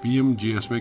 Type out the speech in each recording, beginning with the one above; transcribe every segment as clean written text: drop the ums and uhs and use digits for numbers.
PMGSY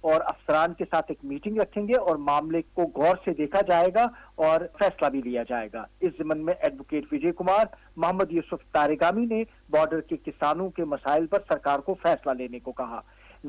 اور افسران کے ساتھ ایک میٹنگ رکھیں گے اور معاملے کو غور سے دیکھا جائے گا اور فیصلہ بھی لیا جائے گا۔ اس ضمن میں ایڈوکیٹ وجے کمار محمد یوسف تارگامی نے بارڈر کے کسانوں کے مسائل پر سرکار کو فیصلہ لینے کو کہا۔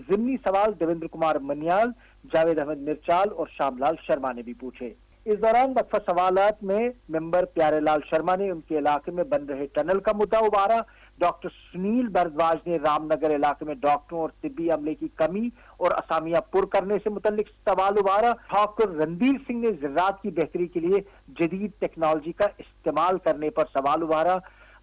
ضمنی سوال دیویندر کمار منیال، جاوید احمد مرچال اور شام لال شرما نے بھی پوچھے۔ اس دوران وقفہ سوالات میں ممبر پیارے لال شرما نے ان کے علاقے میں بن رہے ٹنل کا مدعا ابھارا۔ ڈاکٹر سنیل بھردواج نے رام نگر علاقے میں ڈاکٹروں اور طبی عملے کی کمی اور اسامیاں پر کرنے سے متعلق سوال ابھارا۔ ڈاکٹر رندیر سنگھ نے زراعت کی بہتری کے لیے جدید ٹیکنالوجی کا استعمال کرنے پر سوال ابھارا۔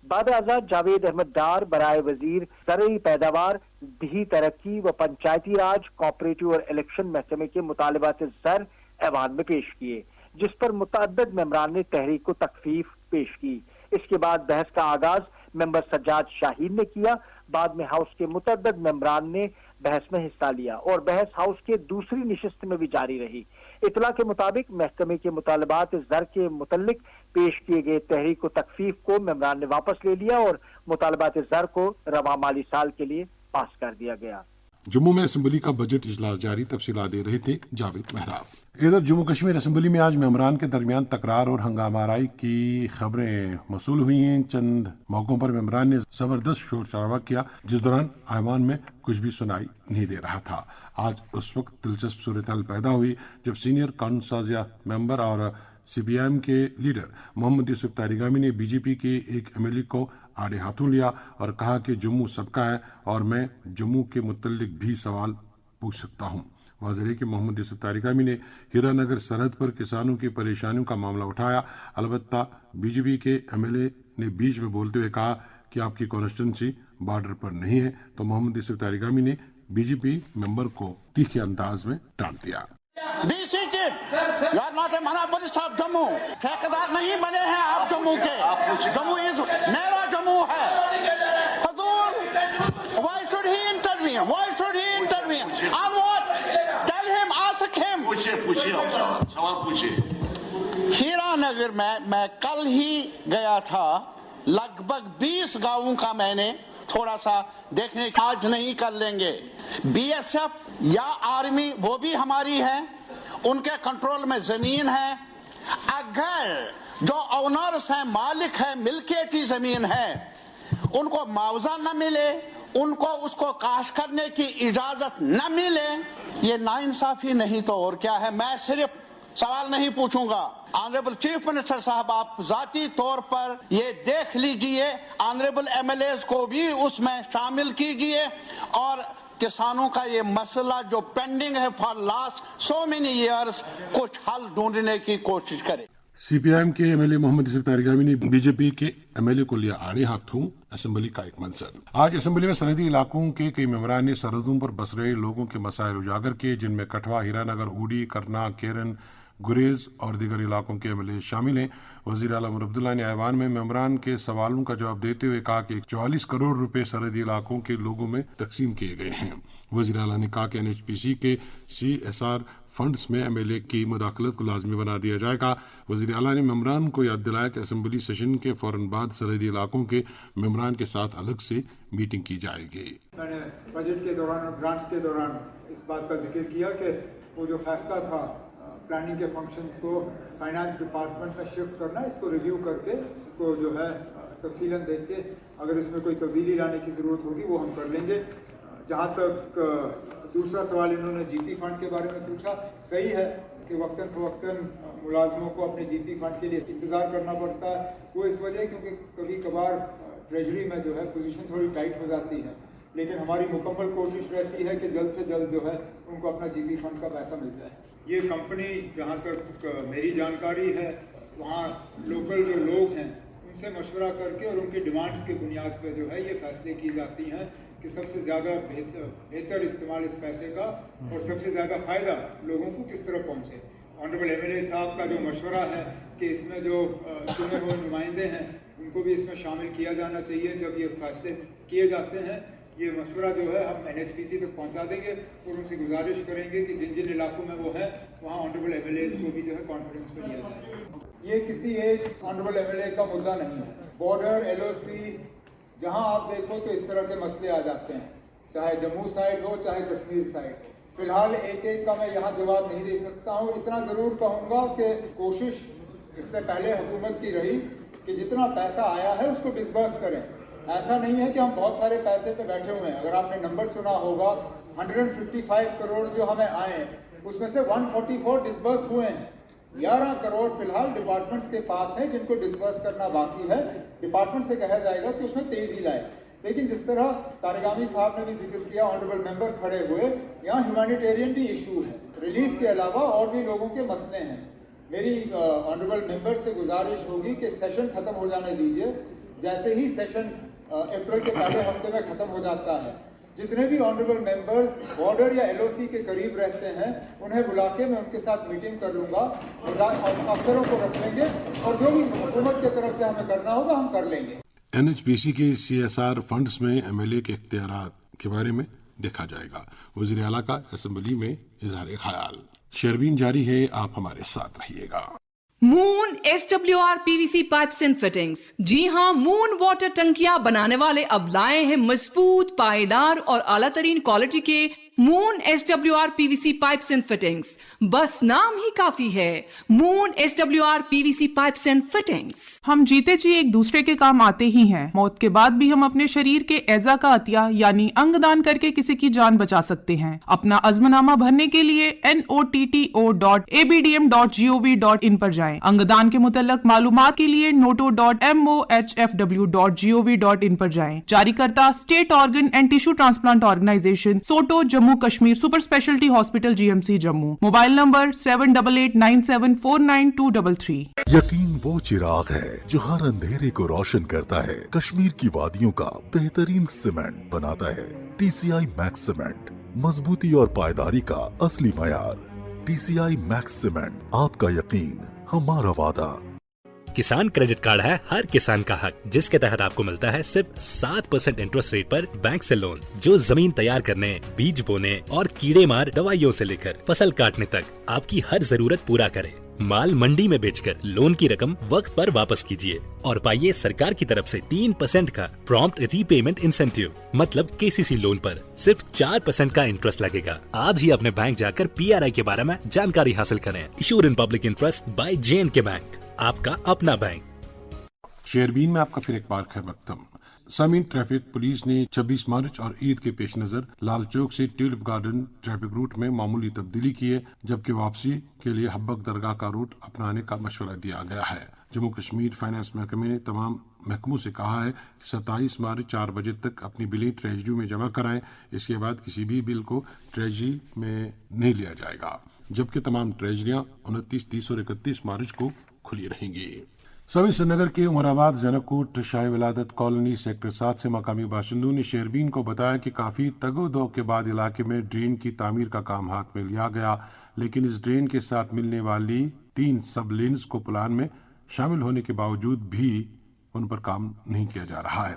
بعد ازاں جاوید احمد ڈار برائے وزیر زرعی پیداوار، دیہی ترقی و پنچایتی راج، کوآپریٹو اور الیکشن محکمے کے مطالبات زر ایوان میں پیش کیے، جس پر متعدد ممبران نے تحریک کو تخفیف پیش کی۔ اس کے بعد بحث کا آغاز ممبر سجاد شاہین نے کیا۔ بعد میں ہاؤس کے متعدد ممبران نے بحث میں حصہ لیا اور بحث ہاؤس کے دوسری نشست میں بھی جاری رہی۔ اطلاع کے مطابق محکمے کے مطالبات زر کے متعلق پیش کیے گئے تحریک کو تخفیف کو ممبران نے واپس لے لیا اور مطالبات زر کو رواں مالی سال کے لیے پاس کر دیا گیا۔ جموں میں اسمبلی کا بجٹ اجلاس جاری، تفصیلات دے رہے تھے جاوید محراب۔ ادھر جموں کشمیر اسمبلی میں آج ممبران کے درمیان تکرار اور ہنگامہ آرائی کی خبریں موصول ہوئی ہیں۔ چند موقعوں پر ممبران نے زبردست شور شرابہ کیا، جس دوران ایوان میں کچھ بھی سنائی نہیں دے رہا تھا۔ آج اس وقت دلچسپ صورتحال پیدا ہوئی جب سینئر قانون سازیہ ممبر اور سی پی ایم کے لیڈر محمد یوسف تارگامی نے بی جے پی کے ایک ایم ایل اے کو آڑے ہاتھوں لیا اور کہا کہ جموں سب کا ہے اور میں جموں کے متعلق بھی سوال پوچھ سکتا ہوں۔ واضح ہے کہ محمد یوسف تارگامی نے ہیرا نگر سرحد پر کسانوں کی پریشانیوں کا معاملہ اٹھایا۔ البتہ بی جے پی کے ایم ایل اے نے بیچ میں بولتے ہوئے کہا کہ آپ کی کانسٹیٹوئنسی بارڈر پر نہیں ہے، تو محمد یوسف تارگامی نے بی جے پی ممبر کو تیکھے انداز میں ڈانٹ دیا۔ Be seated. You are not a monopolist of Jammu. ٹھیکیدار نہیں بنے ہیں آپ جموں کے۔ جموں میرا جموں ہے۔ حضور, why should he intervene? Why should he intervene? On what? Tell him, ask him. پوچھئے سوال پوچھئے۔ ہیرا نگر میں کل ہی گیا تھا، لگ بھگ 20 گاؤں کا میں نے تھوڑا سا دیکھنے کا آج نہیں کر لیں گے۔ بی ایس ایف یا آرمی وہ بھی ہماری ہے، ان کے کنٹرول میں زمین ہے۔ اگر جو اونرز ہیں، مالک ہیں، ملکیتی زمین ہے، ان کو معاوضہ نہ ملے، ان کو اس کو کاشت کرنے کی اجازت نہ ملے، یہ ناانصافی نہیں تو اور کیا ہے۔ میں صرف سوال نہیں پوچھوں گا، آنریبل چیف منسٹر صاحب آپ ذاتی طور پر یہ دیکھ لیجئے، آنریبل ایم ایل ایز کو بھی اس میں شامل کیجئے اور کسانوں کا یہ مسئلہ جو پینڈنگ ہے for last so many years کچھ حل ڈھونڈنے کی کوشش کرے۔ سی پی ایم کے ایم ایل اے محمد یوسف تارگامی نے بی جے پی کے ایم ایل اے کو لیا آڑے ہاتھوں، اسمبلی کا ایک منظر۔ آج اسمبلی میں سرحدی علاقوں کے کئی ممبران نے سرحدوں پر بس رہے لوگوں کے مسائل اجاگر کیے، جن میں کٹھوا، ہیرا نگر، اوڈی، کرنا، کیرن، گریز اور دیگر علاقوں کے ایم ایل اے شامل ہیں۔ وزیر اعلیٰ عمر عبداللہ نے ایوان میں ممبران کے سوالوں کا جواب دیتے ہوئے کہا کہ 44 کروڑ روپے سرحدی علاقوں کے لوگوں میں تقسیم کیے گئے ہیں۔ وزیر اعلیٰ نے کہا کہ این ایچ پی سی کے سی ایس آر فنڈز میں ایم ایل اے کی مداخلت کو لازمی بنا دیا جائے گا۔ وزیر اعلیٰ نے ممبران کو یاد دلایا کہ اسمبلی سیشن کے فوراً بعد سرحدی علاقوں کے ممبران کے ساتھ الگ سے میٹنگ کی جائے گی۔ میں نے بجٹ کے دوران اور گرانٹس کے دوران اس بات کا ذکر کیا کہ وہ جو فیصلہ تھا پلاننگ کے فنکشنز کو فائنانس ڈپارٹمنٹ میں شفٹ کرنا، اس کو ریویو کر کے اس کو جو ہے تفصیلاً دیکھ کے اگر اس میں کوئی تبدیلی لانے کی ضرورت ہوگی وہ ہم کر لیں گے۔ جہاں تک دوسرا سوال انہوں نے جی پی فنڈ کے بارے میں پوچھا، صحیح ہے کہ وقتاً فوقتاً ملازموں کو اپنے جی پی فنڈ کے لیے انتظار کرنا پڑتا ہے۔ وہ اس وجہ کیونکہ کبھی کبھار ٹریجری میں جو ہے پوزیشن تھوڑی ٹائٹ ہو جاتی ہے، لیکن ہماری مکمل کوشش رہتی ہے کہ جلد سے جلد جو ہے ان کو اپنا جی پی فنڈ کا پیسہ مل جائے۔ یہ کمپنی جہاں تک میری جانکاری ہے وہاں لوکل جو لوگ ہیں ان سے مشورہ کر کے اور ان کی ڈیمانڈز کے بنیاد پہ جو ہے یہ فیصلے کی جاتی ہیں کہ سب سے زیادہ بہتر استعمال اس پیسے کا اور سب سے زیادہ فائدہ لوگوں کو کس طرح پہنچے۔ آنریبل ایم ایل اے صاحب کا جو مشورہ ہے کہ اس میں جو چنے ہوئے نمائندے ہیں ان کو بھی اس میں شامل کیا جانا چاہیے جب یہ فیصلے کیے جاتے ہیں، یہ مشورہ جو ہے ہم این ایچ پی سی تک پہنچا دیں گے اور ان سے گزارش کریں گے کہ جن جن علاقوں میں وہ ہیں وہاں آنریبل ایم ایل ایز کو بھی جو ہے کانفیڈنس میں لیا جائے۔ یہ کسی ایک آنریبل ایم ایل اے کا مدعا نہیں ہے۔ بارڈر، ایل او سی، جہاں آپ دیکھو تو اس طرح کے مسئلے آ جاتے ہیں، چاہے جموں سائڈ ہو چاہے کشمیر سائڈ ہو۔ فی الحال ایک ایک کا میں یہاں جواب نہیں دے سکتا ہوں. اتنا ضرور کہوں گا کہ کوشش اس سے پہلے حکومت کی رہی کہ جتنا پیسہ آیا ہے اس کو ڈسبرس کریں. ایسا نہیں ہے کہ ہم بہت سارے پیسے پہ بیٹھے ہوئے ہیں. اگر آپ نے نمبر سنا ہوگا 155 کروڑ جو ہمیں آئے اس میں سے 144 ڈسبرس ہوئے ہیں. 11 کروڑ فی الحال ڈپارٹمنٹس کے پاس ہیں جن کو ڈسبرس کرنا باقی ہے. ڈپارٹمنٹ سے کہا جائے گا کہ اس میں تیزی لائے. لیکن جس طرح طارق صاحب نے بھی ذکر کیا, آنریبل ممبر کھڑے ہوئے, یہاں ہیومینیٹیرین بھی ایشو ہے. ریلیف کے علاوہ اور بھی لوگوں کے مسئلے ہیں. میری آنریبل ممبر سے گزارش ہوگی کہ سیشن ختم ہو جانے دیجیے. جیسے ہی سیشن اپریل کے پہلے ہفتے میں ختم ہو جاتا ہے, جتنے بھی آنریبل ممبرز بارڈر یا ایل او سی کے قریب رہتے ہیں انہیں بلا کے میں ان کے ساتھ میٹنگ کر لوں گا اور افسروں کو رکھ لیں گے اور جو بھی حکومت کی طرف سے ہمیں کرنا ہوگا ہم کر لیں گے. NHPC کے CSR فنڈز میں MLA کے اختیارات کے بارے میں دیکھا جائے گا. وزیر اعلیٰ کا اسمبلی میں اظہار خیال. شیربین جاری ہے, آپ ہمارے ساتھ رہیے گا. Moon SWR PVC pipes and fittings. جی ہاں, مون واٹر ٹنکیاں بنانے والے اب لائے ہیں مضبوط, پائیدار اور اعلیٰ ترین کوالٹی کے مون SWR PVC pipes and fittings. بس نام ہی کافی ہے, مون SWR PVC pipes and fittings. ہم جیتے جی ایک دوسرے کے کام آتے ہی ہیں. موت کے بعد بھی ہم اپنے شریر کے اعضا کا عطیہ یعنی انگ دان کر کے کسی کی جان بچا سکتے ہیں. اپنا عزم نامہ بھرنے کے لیے notto.abdm.gov.in پر جائیں. انگ دان کے متعلق معلومات کے لیے noto.mohfw.gov.in پر جائیں. جاری کرتا state organ and tissue transplant organization, SOTTO, Jammu Kashmir super speciality hospital GMC Jammu. Mobile number 7889749233. یقین وہ چراغ ہے جو ہر اندھیرے کو روشن کرتا ہے. کشمیر کی وادیوں کا بہترین سیمنٹ بناتا ہے. TCI میکس سیمنٹ, مضبوطی اور پائیداری کا اصلی معیار. TCI میکس سیمنٹ, آپ کا یقین ہمارا وعدہ. کسان کریڈٹ کارڈ ہے ہر کسان کا حق, جس کے تحت آپ کو ملتا ہے صرف 7% انٹرسٹ ریٹ پر بینک سے لون, جو زمین تیار کرنے, بیج بونے اور کیڑے مار دوائیوں سے لے کر فصل کاٹنے تک آپ کی ہر ضرورت پورا کرے. مال منڈی میں بیچ کر لون کی رقم وقت پر واپس کیجیے اور پائیے سرکار کی طرف سے 3% کا پرومپٹ ری پیمنٹ انسینٹیو, مطلب KCC لون پر صرف 4% کا انٹرسٹ لگے گا. آج ہی اپنے بینک جا کر PRI کے بارے میں جانکاری حاصل کریں. Issued in public interest by JNK bank, آپ کا اپنا بینک. شیربین میں آپ کا پھر ایک بار خیر مقدم. سامعین, ٹریفک پولیس نے 26 مارچ اور عید کے پیش نظر لال چوک سے ٹیولپ گارڈن ٹریفک روٹ میں معمولی تبدیلی کی ہے, جبکہ واپسی کے لیے حبک درگاہ کا روٹ اپنانے کا مشورہ دیا گیا ہے. جموں کشمیر فائنانس محکمے نے تمام محکموں سے کہا ہے کہ 27 مارچ 4 بجے تک اپنی بلیں ٹریجری میں جمع کرائیں. اس کے بعد کسی بھی بل کو ٹریجری میں نہیں لیا جائے گا, جبکہ تمام ٹریجریاں 29, 30 اور 31 مارچ کو کھلی رہیں گی. سوی سری نگر کے عمر آباد زینب کوٹ شاہ ولادت کالونی سیکٹر 7 سے مقامی باشندوں نے شیربین کو بتایا کہ کافی تگ و دو کے بعد علاقے میں ڈرین کی تعمیر کا کام ہاتھ میں لیا گیا, لیکن اس ڈرین کے ساتھ ملنے والی 3 سب لینز کو پلان میں شامل ہونے کے باوجود بھی ان پر کام نہیں کیا جا رہا ہے.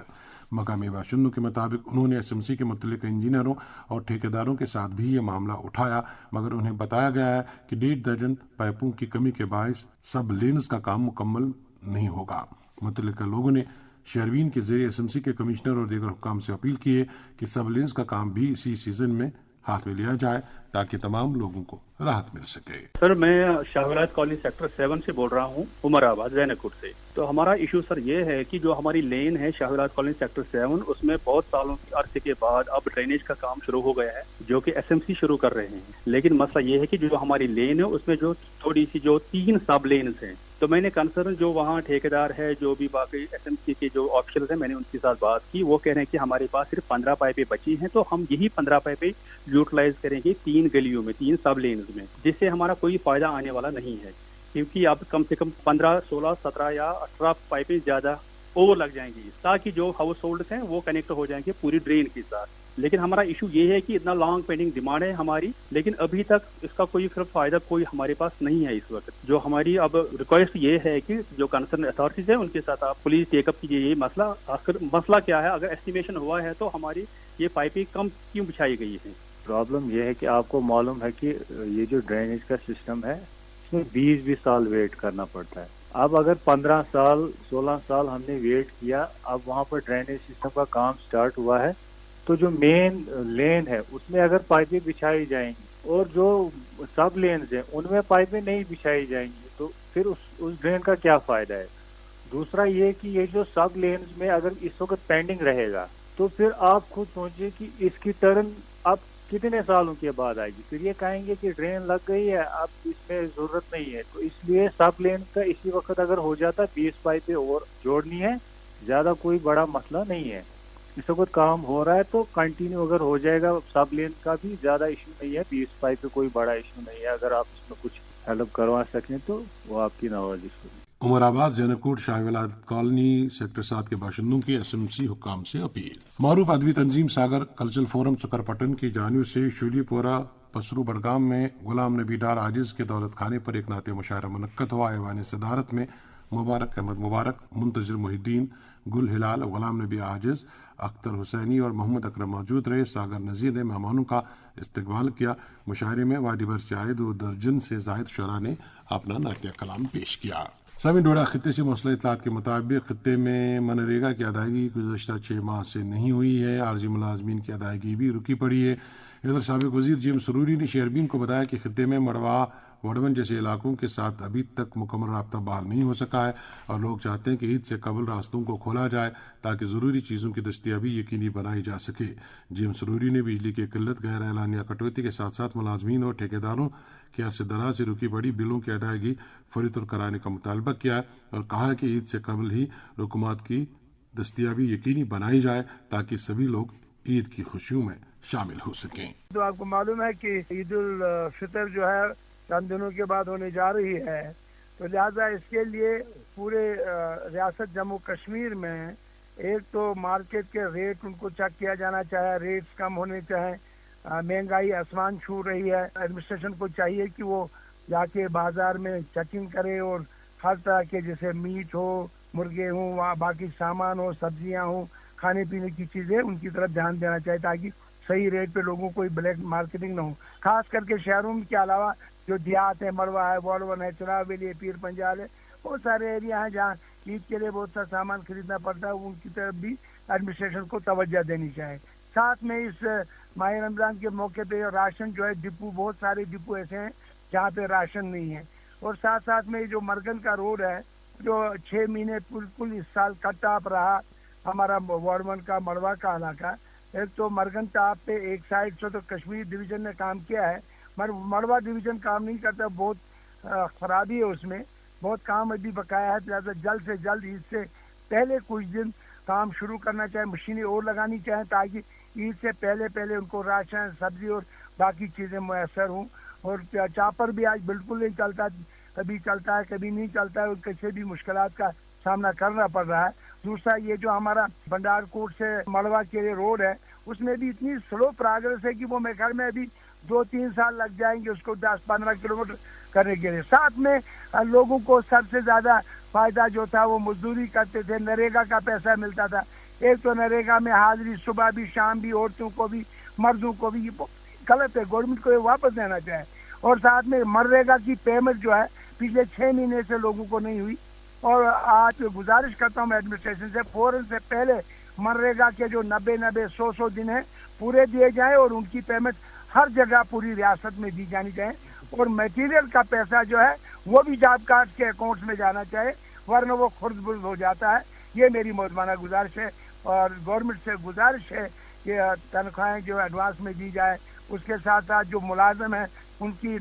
مقامی باشندوں کے مطابق انہوں نے SMC کے متعلقہ انجینئروں اور ٹھیکیداروں کے ساتھ بھی یہ معاملہ اٹھایا, مگر انہیں بتایا گیا ہے کہ 1.5 درجن پائپوں کی کمی کے باعث سب لینز کا کام مکمل نہیں ہوگا. متعلقہ لوگوں نے شیربین کے زیر SMC کے کمشنر اور دیگر حکام سے اپیل کی ہے کہ سب لینز کا کام بھی اسی سیزن میں ہاتھ میں لیا جائے تاکہ تمام لوگوں کو راحت مل سکے. سر, میں شاہ ولادت کالونی سیکٹر 7 سے بول رہا ہوں, عمر آباد زینب کوٹ سے. تو ہمارا ایشو سر یہ ہے کہ جو ہماری لین ہے شاہ ولادت کالونی سیکٹر 7, اس میں بہت سالوں کے عرصے کے بعد اب ڈرینیج کا کام شروع ہو گیا ہے, جو کہ SMC شروع کر رہے ہیں. لیکن مسئلہ یہ ہے کہ جو ہماری لین ہے اس میں جو تھوڑی سی جو 3 سب لینز ہیں, تو میں نے کنسرن جو وہاں ٹھیکیدار ہے, جو بھی باقی SMC کے جو آفیشلز ہیں, میں نے ان کے ساتھ بات کی. وہ کہہ رہے ہیں کہ ہمارے پاس صرف 15 پائپیں بچی ہیں, تو ہم یہی 15 پائپیں یوٹیلائز کریں گے 3 گلیوں میں, 3 سب لینز میں, جس سے ہمارا کوئی فائدہ آنے والا نہیں ہے. کیونکہ اب کم سے کم 15, 16, 17 یا 18 پائپیں زیادہ اوور لگ جائیں گی, تاکہ جو ہاؤس ہولڈس ہیں وہ کنیکٹ ہو جائیں گے پوری ڈرین کے ساتھ. لیکن ہمارا ایشو یہ ہے کہ اتنا لانگ پینڈنگ ڈیمانڈ ہے ہماری, لیکن ابھی تک اس کا کوئی فائدہ کوئی ہمارے پاس نہیں ہے اس وقت. جو ہماری اب ریکویسٹ یہ ہے کہ جو کنسرن اتھارٹیز ہیں ان کے ساتھ آپ پلیز ٹیک اپ کیجیے یہ مسئلہ. آخر مسئلہ کیا ہے, اگر ایسٹیمیشن ہوا ہے تو ہماری یہ پائپیں کم کیوں بچھائی گئی ہیں. پرابلم یہ ہے کہ آپ کو معلوم ہے کہ یہ جو ڈرینیج کا سسٹم ہے اس میں 20 سال ویٹ کرنا پڑتا ہے. اب اگر 15 سال 16 سال ہم نے ویٹ کیا, اب وہاں پر ڈرینیج سسٹم کا کام سٹارٹ ہوا ہے, تو جو مین لین ہے اس میں اگر پائپیں بچھائی جائیں گی اور جو سب لینز ہیں ان میں پائپیں نہیں بچھائی جائیں گی تو پھر اس ڈرین کا کیا فائدہ ہے. دوسرا یہ کہ یہ جو سب لینز میں اگر اس وقت پینڈنگ رہے گا تو پھر آپ خود سوچیں کہ اس کی ٹرن اب کتنے سالوں کے بعد آئے گی. پھر یہ کہیں گے کہ ڈرین لگ گئی ہے اب اس میں ضرورت نہیں ہے. تو اس لیے سب لین کا اسی وقت اگر ہو جاتا 20 پائپیں اور جوڑنی ہے, زیادہ کوئی بڑا مسئلہ نہیں ہے. اس وقت کام ہو رہا ہے تو کنٹینیو اگر ہو جائے گا سب لین کا بھی زیادہ ایشو نہیں ہے. 20 پائپیں کوئی بڑا ایشو نہیں ہے. اگر آپ اس میں کچھ ہیلپ کروا سکیں تو وہ آپ کی نوازش ہوگی. عمر آباد زینب شاہ ولادت کالونی سیکٹر 7 کے باشندوں کی SMC حکام سے اپیل. معروف ادبی تنظیم ساگر کلچرل فورم چکر پٹن کی جانب سے شولی پورہ پسرو بڑگام میں غلام نبی ڈار عاجز کے دولت خانے پر ایک نعت مشاعرہ منعقد ہوا. ایوان صدارت میں مبارک احمد مبارک, منتظر محی الدین, گل ہلال, غلام نبی عاجز, اختر حسینی اور محمد اکرم موجود رہے. ساگر نذیر نے مہمانوں کا استقبال کیا. مشاعرے میں وادی بھر سے آئے 2 درجن سے زائد شعراء نے اپنا نعتیہ کلام پیش کیا. سامعین, ڈوڈا خطے سے موصلہ اطلاعات کے مطابق خطے میں منریگا کی ادائیگی گزشتہ 6 ماہ سے نہیں ہوئی ہے. عارضی ملازمین کی ادائیگی بھی رکی پڑی ہے. ادھر سابق وزیر جیم سروری نے شیربین کو بتایا کہ خطے میں مڑوا وڑون جیسے علاقوں کے ساتھ ابھی تک مکمل رابطہ بحال نہیں ہو سکا ہے اور لوگ چاہتے ہیں کہ عید سے قبل راستوں کو کھولا جائے تاکہ ضروری چیزوں کی دستیابی یقینی بنائی جا سکے. جیم سروری نے بجلی کی قلت, غیر اعلانیہ کٹوتی کے ساتھ ساتھ ملازمین اور ٹھیکیداروں کے عرصے دراز سے رکی پڑی بلوں کی ادائیگی فوری طور کرانے کا مطالبہ کیا ہے اور کہا ہے کہ عید سے قبل ہی رقومات کی دستیابی یقینی بنائی جائے تاکہ سبھی لوگ عید کی خوشیوں میں شامل ہو سکیں. تو آپ کو معلوم ہے کہ عید الفطر جو ہے چند دنوں کے بعد ہونے جا رہی ہے, تو لہٰذا اس کے لیے پورے ریاست جموں کشمیر میں ایک تو مارکیٹ کے ریٹ ان کو چیک کیا جانا چاہے, ریٹس کم ہونے چاہیں. مہنگائی آسمان چھو رہی ہے. ایڈمنسٹریشن کو چاہیے کہ وہ جا کے بازار میں چیکنگ کرے اور ہر طرح کے جیسے میٹ ہو, مرغے ہوں, وہاں باقی سامان ہو, سبزیاں ہوں, کھانے پینے کی چیزیں, ان کی طرف دھیان دینا چاہیے تاکہ صحیح ریٹ پہ لوگوں کو بلیک مارکیٹنگ نہ ہو. خاص کر کے شہروں کے علاوہ جو دیہات ہے, مڑوا ہے, والون ہے, چناب ویلی ہے, پیر پنجال ہے, بہت سارے ایریا ہیں جہاں عید کے لیے بہت سا سامان خریدنا پڑتا ہے. ان کی طرف بھی ایڈمنسٹریشن کو توجہ دینی چاہیے. ساتھ میں اس ماہ رمضان کے موقع پہ راشن جو ہے ڈپو, بہت سارے ڈپو ایسے ہیں جہاں پہ راشن نہیں ہے. اور ساتھ ساتھ میں جو مرگن کا روڈ ہے جو 6 مہینے بالکل اس سال کٹ آف رہا ہمارا وارمن کا مڑوا کا علاقہ. ایک تو مرگن ٹاپ پہ ایک سائڈ سے تو کشمیر ڈویژن نے کام کیا ہے, مڑوا ڈویژن کام نہیں کرتا, بہت خرابی ہے اس میں, بہت کام ابھی بقایا ہے. لہٰذا جلد سے جلد عید سے پہلے کچھ دن کام شروع کرنا چاہے, مشینیں اور لگانی چاہیں تاکہ عید سے پہلے ان کو راشن, سبزی اور باقی چیزیں میسر ہوں. اور چاپر بھی آج بالکل نہیں چلتا, کبھی چلتا ہے کبھی نہیں چلتا ہے, اور کسی بھی مشکلات کا سامنا کرنا پڑ رہا ہے. دوسرا یہ جو ہمارا بنڈار کوٹ سے مڑوا کے لیے روڈ ہے اس میں بھی اتنی سلو پروگرس ہے کہ وہ میرے خیال میں ابھی 2-3 سال لگ جائیں گے اس کو 10-15 کلومیٹر کرنے کے لیے. ساتھ میں لوگوں کو سب سے زیادہ فائدہ جو تھا وہ مزدوری کرتے تھے, نریگا کا پیسہ ملتا تھا. ایک تو نریگا میں حاضری صبح بھی شام بھی, عورتوں کو بھی مردوں کو بھی, یہ غلط ہے, گورنمنٹ کو یہ واپس دینا چاہے. اور ساتھ میں منریگا کی پیمنٹ جو ہے پچھلے 6 مہینے سے لوگوں کو نہیں ہوئی. اور آج گزارش کرتا ہوں ایڈمنسٹریشن سے فوراً سے پہلے منریگا کے جو 90-100 دن ہیں پورے دیے جائیں اور ان کی پیمنٹ ہر جگہ پوری ریاست میں دی جانی چاہیے. اور میٹیریل کا پیسہ جو ہے وہ بھی جاب کارڈ کے اکاؤنٹس میں جانا چاہیے, ورنہ وہ خرد برد ہو جاتا ہے. یہ میری موزمانہ گزارش ہے. اور گورنمنٹ سے گزارش ہے کہ تنخواہیں جو ایڈوانس میں دی جائے. اس کے ساتھ ساتھ جو ملازم ہیں ان کی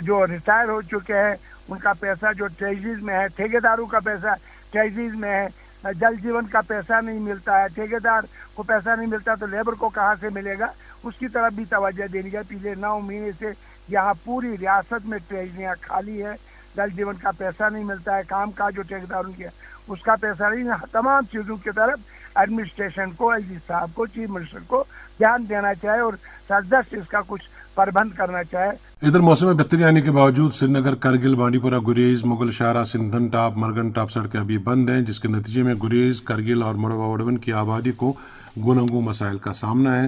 جو ریٹائر ہو چکے ہیں ان کا پیسہ جو ٹریجریز میں ہے, ٹھیکیداروں کا پیسہ ٹریجریز میں ہے. جل جیون کا پیسہ نہیں ملتا ہے, ٹھیکیدار کو پیسہ نہیں ملتا تو لیبر کو کہاں سے ملے گا, اس کی طرف بھی توجہ دینی چاہیے. پچھلے 9 مہینے سے یہاں پوری ریاست میں ٹریجریاں خالی ہے, جل جیون کا پیسہ نہیں ملتا ہے, کام کاج جو ٹھیکیداروں کے اس کا پیسہ نہیں. تمام چیزوں کی طرف ایڈمنسٹریشن کو, ایس ڈی صاحب کو, چیف منسٹر کو دھیان دینا چاہے اور سردست اس کا کچھ پربند کرنا چاہے. ادھر موسم میں بہتری آنے کے باوجود سری نگر, کرگل, بانڈی پورہ, گریز, مغل شاہراہ, سندھن ٹاپ, مرگن ٹاپ سڑکیں ابھی بند ہیں, جس کے نتیجے میں گریز, کرگل اور مڑوا وڑون کی آبادی کو گوناگوں مسائل کا سامنا ہے.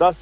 10